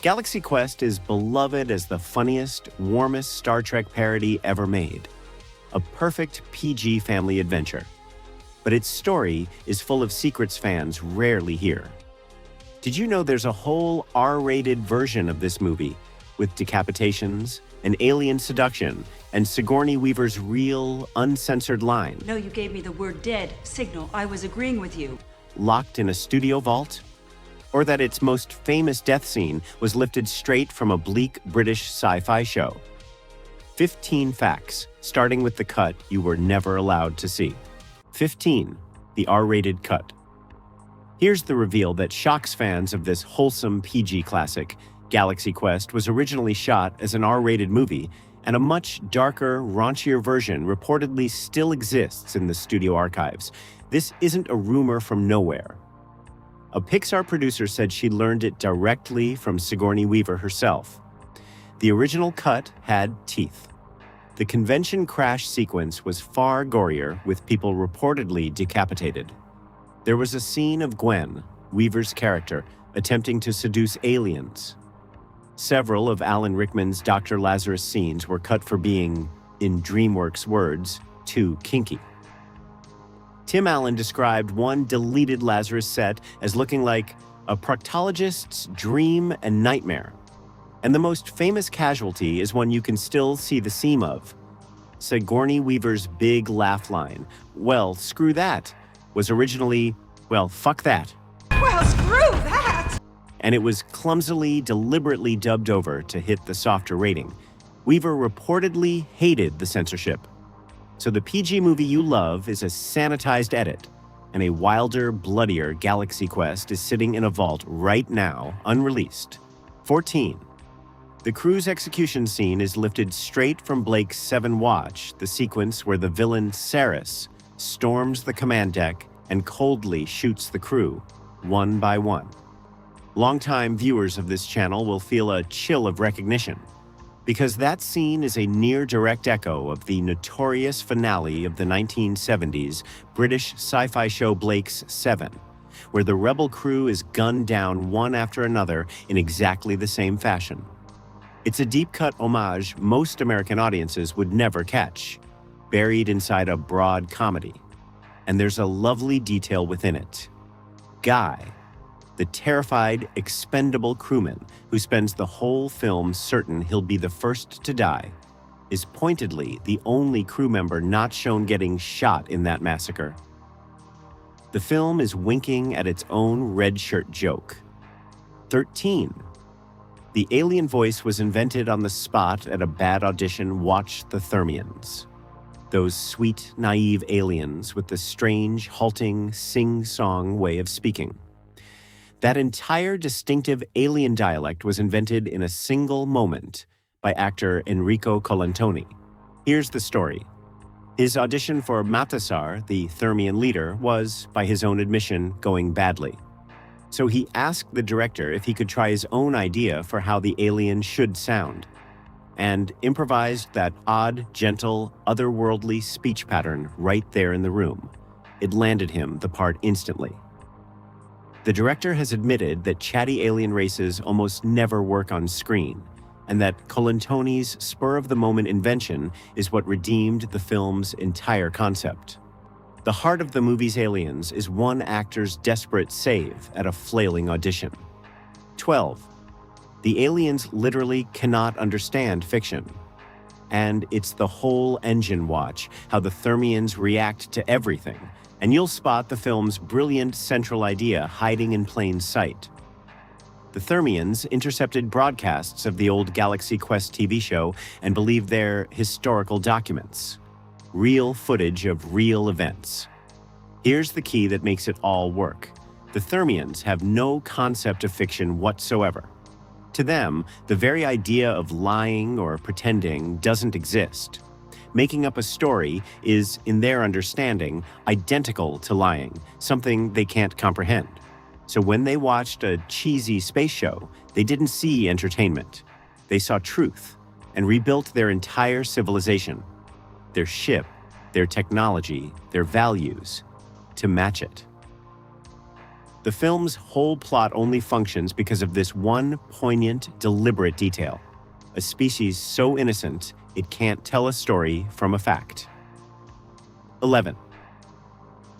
Galaxy Quest is beloved as the funniest, warmest Star Trek parody ever made. A perfect PG family adventure. But its story is full of secrets fans rarely hear. Did you know there's a whole R-rated version of this movie with decapitations, an alien seduction, and Sigourney Weaver's real, uncensored line? No, you gave me the word dead signal. I was agreeing with you. Locked in a studio vault? Or that its most famous death scene was lifted straight from a bleak British sci-fi show? 15 facts, starting with the cut you were never allowed to see. 15. The R-rated cut. Here's the reveal that shocks fans of this wholesome PG classic. Galaxy Quest was originally shot as an R-rated movie, and a much darker, raunchier version reportedly still exists in the studio archives. This isn't a rumor from nowhere. A Pixar producer said she learned it directly from Sigourney Weaver herself. The original cut had teeth. The convention crash sequence was far gorier, with people reportedly decapitated. There was a scene of Gwen, Weaver's character, attempting to seduce aliens. Several of Alan Rickman's Dr. Lazarus scenes were cut for being, in DreamWorks' words, too kinky. Tim Allen described one deleted Lazarus set as looking like a proctologist's dream and nightmare. And the most famous casualty is one you can still see the seam of. Sigourney Weaver's big laugh line, "Well, screw that," was originally, "Well, fuck that." Well, screw that! And it was clumsily, deliberately dubbed over to hit the softer rating. Weaver reportedly hated the censorship. So the PG movie you love is a sanitized edit, and a wilder, bloodier Galaxy Quest is sitting in a vault right now, unreleased. 14. The crew's execution scene is lifted straight from Blake's 7 Watch, the sequence where the villain Saris storms the command deck and coldly shoots the crew, one by one. Longtime viewers of this channel will feel a chill of recognition, because that scene is a near-direct echo of the notorious finale of the 1970s British sci-fi show Blake's 7, where the rebel crew is gunned down one after another in exactly the same fashion. It's a deep-cut homage most American audiences would never catch, buried inside a broad comedy. And there's a lovely detail within it. Guy, the terrified, expendable crewman who spends the whole film certain he'll be the first to die, is pointedly the only crew member not shown getting shot in that massacre. The film is winking at its own red shirt joke. 13. The alien voice was invented on the spot at a bad audition. Watch the Thermians. Those sweet, naive aliens with the strange, halting, sing-song way of speaking. That entire distinctive alien dialect was invented in a single moment by actor Enrico Colantoni. Here's the story. His audition for Matasar, the Thermian leader, was, by his own admission, going badly. So he asked the director if he could try his own idea for how the alien should sound, and improvised that odd, gentle, otherworldly speech pattern right there in the room. It landed him the part instantly. The director has admitted that chatty alien races almost never work on screen, and that Colantoni's spur-of-the-moment invention is what redeemed the film's entire concept. The heart of the movie's aliens is one actor's desperate save at a flailing audition. 12. The aliens literally cannot understand fiction. And it's the whole engine watch, how the Thermians react to everything, and you'll spot the film's brilliant central idea hiding in plain sight. The Thermians intercepted broadcasts of the old Galaxy Quest TV show and believe they're historical documents. Real footage of real events. Here's the key that makes it all work. The Thermians have no concept of fiction whatsoever. To them, the very idea of lying or pretending doesn't exist. Making up a story is, in their understanding, identical to lying, something they can't comprehend. So when they watched a cheesy space show, they didn't see entertainment. They saw truth and rebuilt their entire civilization, their ship, their technology, their values, to match it. The film's whole plot only functions because of this one poignant, deliberate detail. A species so innocent, it can't tell a story from a fact. 11.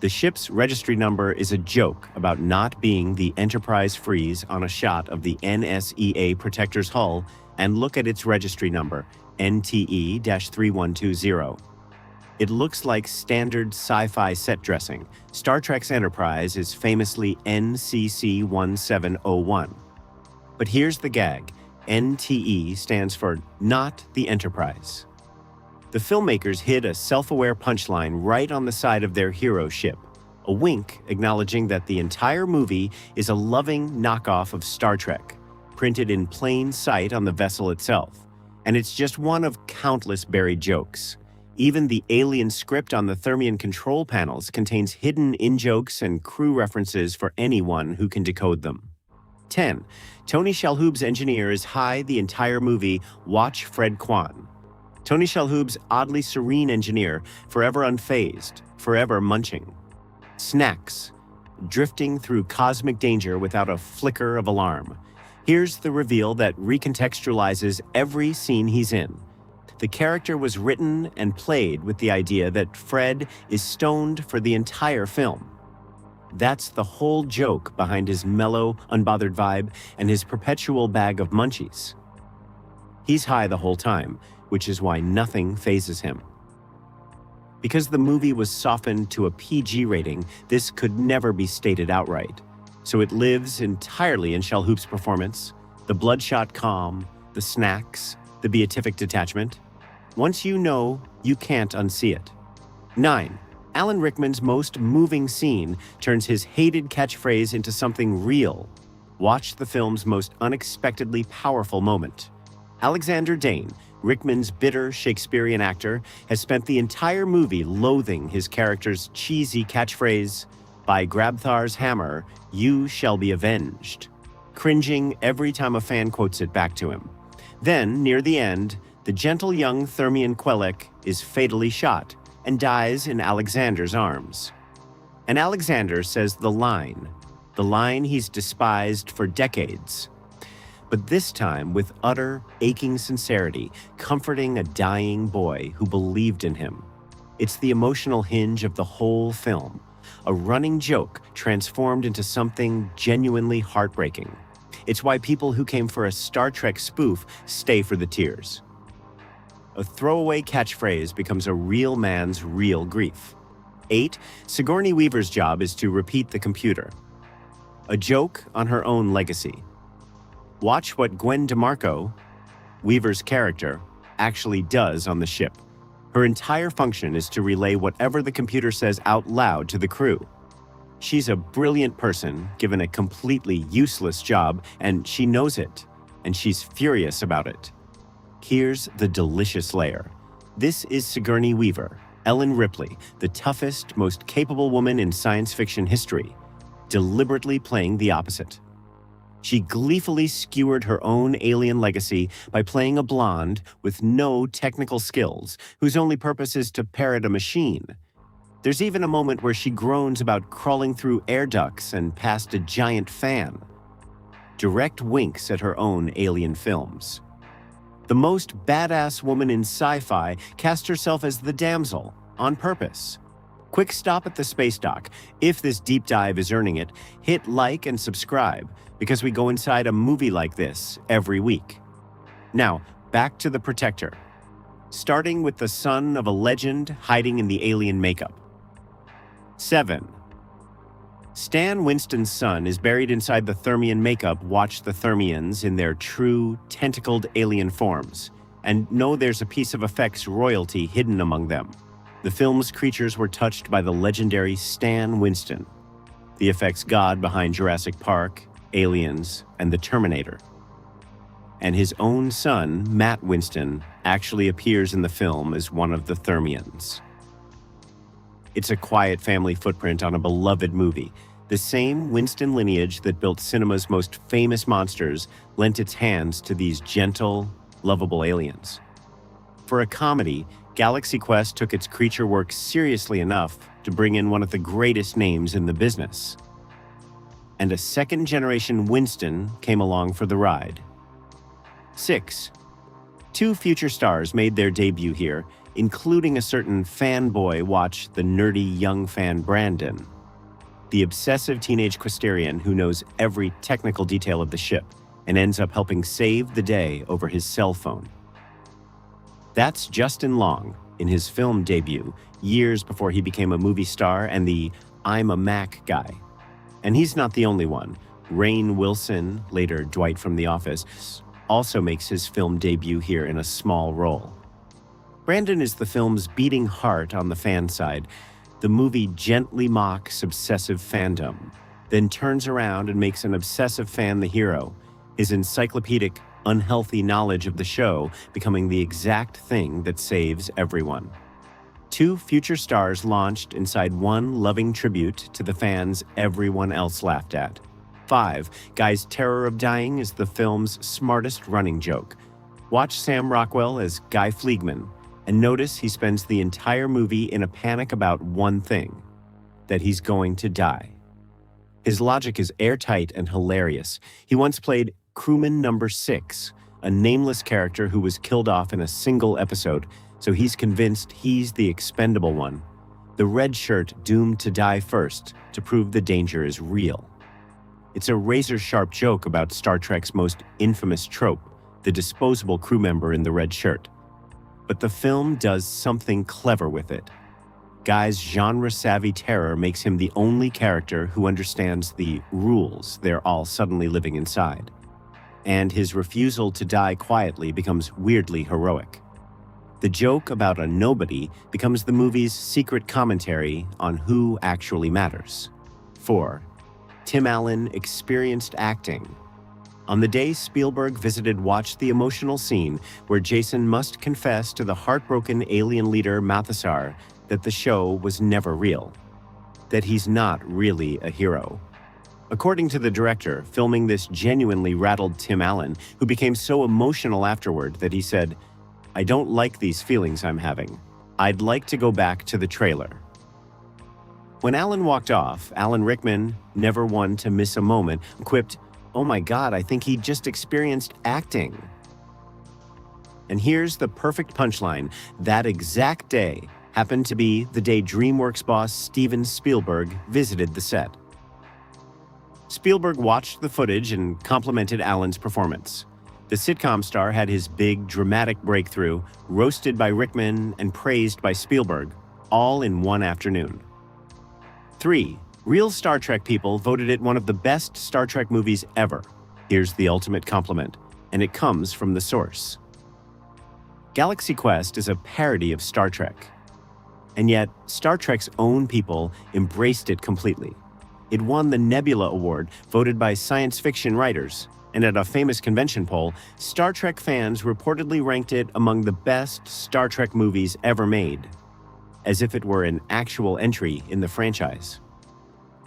The ship's registry number is a joke about not being the Enterprise freeze on a shot of the NSEA Protector's hull and look at its registry number, NTE-3120. It looks like standard sci-fi set dressing. Star Trek's Enterprise is famously NCC-1701. But here's the gag. NTE stands for Not the Enterprise. The filmmakers hid a self-aware punchline right on the side of their hero ship, a wink acknowledging that the entire movie is a loving knockoff of Star Trek, printed in plain sight on the vessel itself. And it's just one of countless buried jokes. Even the alien script on the Thermian control panels contains hidden in-jokes and crew references for anyone who can decode them. 10. Tony Shalhoub's engineer is high the entire movie. Watch Fred Kwan. Tony Shalhoub's oddly serene engineer, forever unfazed, forever munching. Snacks, drifting through cosmic danger without a flicker of alarm. Here's the reveal that recontextualizes every scene he's in. The character was written and played with the idea that Fred is stoned for the entire film. That's the whole joke behind his mellow, unbothered vibe and his perpetual bag of munchies. He's high the whole time, which is why nothing phases him. Because the movie was softened to a PG rating, this could never be stated outright. So it lives entirely in Shalhoub's performance, the bloodshot calm, the snacks, the beatific detachment. Once you know, you can't unsee it. 9. Alan Rickman's most moving scene turns his hated catchphrase into something real. Watch the film's most unexpectedly powerful moment. Alexander Dane, Rickman's bitter Shakespearean actor, has spent the entire movie loathing his character's cheesy catchphrase, "By Grabthar's hammer, you shall be avenged," cringing every time a fan quotes it back to him. Then, near the end, the gentle young Thermian Quelek is fatally shot and dies in Alexander's arms. And Alexander says the line he's despised for decades, but this time with utter, aching sincerity, comforting a dying boy who believed in him. It's the emotional hinge of the whole film, a running joke transformed into something genuinely heartbreaking. It's why people who came for a Star Trek spoof stay for the tears. A throwaway catchphrase becomes a real man's real grief. 8. Sigourney Weaver's job is to repeat the computer. A joke on her own legacy. Watch what Gwen DeMarco, Weaver's character, actually does on the ship. Her entire function is to relay whatever the computer says out loud to the crew. She's a brilliant person given a completely useless job, and she knows it, and she's furious about it. Here's the delicious layer. This is Sigourney Weaver, Ellen Ripley, the toughest, most capable woman in science fiction history, deliberately playing the opposite. She gleefully skewered her own alien legacy by playing a blonde with no technical skills, whose only purpose is to parrot a machine. There's even a moment where she groans about crawling through air ducts and past a giant fan. Direct winks at her own alien films. The most badass woman in sci-fi cast herself as the damsel, on purpose. Quick stop at the space dock. If this deep dive is earning it, hit like and subscribe, because we go inside a movie like this every week. Now, back to the Protector. Starting with the son of a legend hiding in the alien makeup. 7. Stan Winston's son is buried inside the Thermian makeup. Watch the Thermians in their true, tentacled alien forms, and know there's a piece of effects royalty hidden among them. The film's creatures were touched by the legendary Stan Winston, the effects god behind Jurassic Park, Aliens, and The Terminator. And his own son, Matt Winston, actually appears in the film as one of the Thermians. It's a quiet family footprint on a beloved movie. The same Winston lineage that built cinema's most famous monsters lent its hands to these gentle, lovable aliens. For a comedy, Galaxy Quest took its creature work seriously enough to bring in one of the greatest names in the business. and a second-generation Winston came along for the ride. 6. Two future stars made their debut here, including a certain fanboy watch the nerdy young fan Brandon, the obsessive teenage Quisterian who knows every technical detail of the ship and ends up helping save the day over his cell phone. That's Justin Long in his film debut, years before he became a movie star and the I'm a Mac guy. And he's not the only one. Rainn Wilson, later Dwight from The Office, also makes his film debut here in a small role. Brandon is the film's beating heart on the fan side. The movie gently mocks obsessive fandom, then turns around and makes an obsessive fan the hero, his encyclopedic, unhealthy knowledge of the show becoming the exact thing that saves everyone. Two future stars launched inside one loving tribute to the fans everyone else laughed at. 5. Guy's terror of dying is the film's smartest running joke. Watch Sam Rockwell as Guy Fleegman, and notice he spends the entire movie in a panic about one thing: that he's going to die. His logic is airtight and hilarious. He once played crewman number 6, a nameless character who was killed off in a single episode, so he's convinced he's the expendable one, the red shirt doomed to die first to prove the danger is real. It's a razor-sharp joke about Star Trek's most infamous trope, the disposable crew member in the red shirt. But the film does something clever with it. Guy's genre-savvy terror makes him the only character who understands the rules they're all suddenly living inside. And his refusal to die quietly becomes weirdly heroic. The joke about a nobody becomes the movie's secret commentary on who actually matters. 4. Tim Allen experienced acting. On the day Spielberg visited, watch the emotional scene where Jason must confess to the heartbroken alien leader Mathasar that the show was never real, that he's not really a hero. According to the director, filming this genuinely rattled Tim Allen, who became so emotional afterward that he said, "I don't like these feelings I'm having. I'd like to go back to the trailer." When Alan walked off, Alan Rickman, never one to miss a moment, quipped, "Oh my God, I think he just experienced acting." And here's the perfect punchline. That exact day happened to be the day DreamWorks boss Steven Spielberg visited the set. Spielberg watched the footage and complimented Alan's performance. The sitcom star had his big, dramatic breakthrough, roasted by Rickman and praised by Spielberg, all in one afternoon. 3. Real Star Trek people voted it one of the best Star Trek movies ever. Here's the ultimate compliment, and it comes from the source. Galaxy Quest is a parody of Star Trek. And yet, Star Trek's own people embraced it completely. It won the Nebula Award, voted by science fiction writers, and at a famous convention poll, Star Trek fans reportedly ranked it among the best Star Trek movies ever made, as if it were an actual entry in the franchise.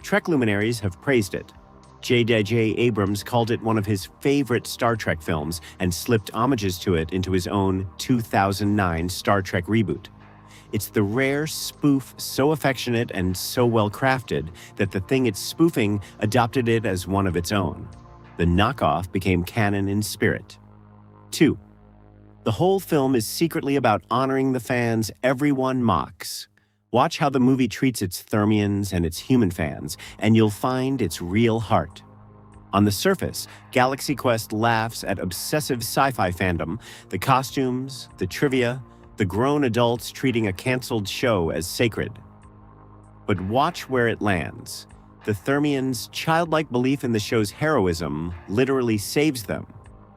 Trek luminaries have praised it. J.J. Abrams called it one of his favorite Star Trek films and slipped homages to it into his own 2009 Star Trek reboot. It's the rare spoof so affectionate and so well crafted that the thing it's spoofing adopted it as one of its own. The knockoff became canon in spirit. 2. The whole film is secretly about honoring the fans everyone mocks. Watch how the movie treats its Thermians and its human fans, and you'll find its real heart. On the surface, Galaxy Quest laughs at obsessive sci-fi fandom, the costumes, the trivia, the grown adults treating a canceled show as sacred. But watch where it lands. The Thermians' childlike belief in the show's heroism literally saves them,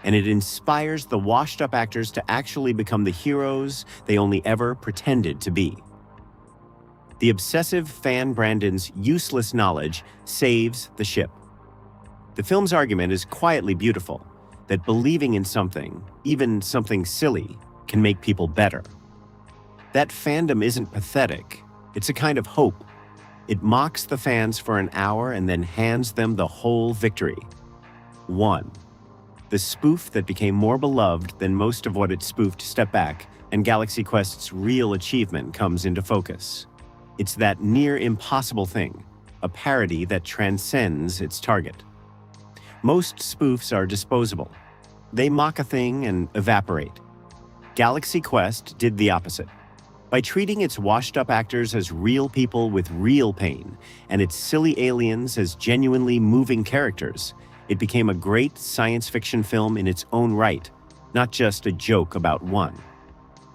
and it inspires the washed-up actors to actually become the heroes they only ever pretended to be. The obsessive fan Brandon's useless knowledge saves the ship. The film's argument is quietly beautiful, that believing in something, even something silly, can make people better. That fandom isn't pathetic, it's a kind of hope. It mocks the fans for an hour and then hands them the whole victory. 1. The spoof that became more beloved than most of what it spoofed step back, and Galaxy Quest's real achievement comes into focus. It's that near impossible thing, a parody that transcends its target. Most spoofs are disposable. They mock a thing and evaporate. Galaxy Quest did the opposite. By treating its washed-up actors as real people with real pain and its silly aliens as genuinely moving characters, it became a great science fiction film in its own right, not just a joke about one.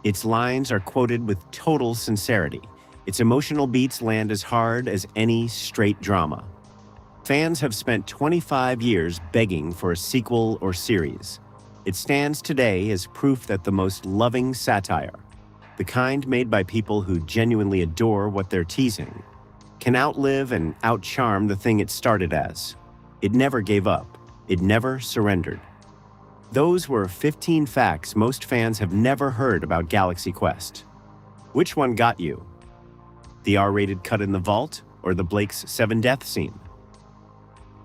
Its lines are quoted with total sincerity. Its emotional beats land as hard as any straight drama. Fans have spent 25 years begging for a sequel or series. It stands today as proof that the most loving satire, the kind made by people who genuinely adore what they're teasing, can outlive and outcharm the thing it started as. It never gave up. It never surrendered. Those were 15 facts most fans have never heard about Galaxy Quest. Which one got you? The R-rated cut in the vault or the Blake's 7 death scene?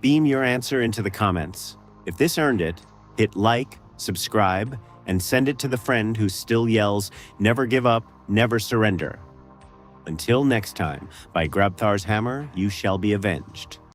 Beam your answer into the comments. If this earned it, hit like, subscribe, and send it to the friend who still yells, "Never give up, never surrender." Until next time, by Grabthar's hammer, you shall be avenged.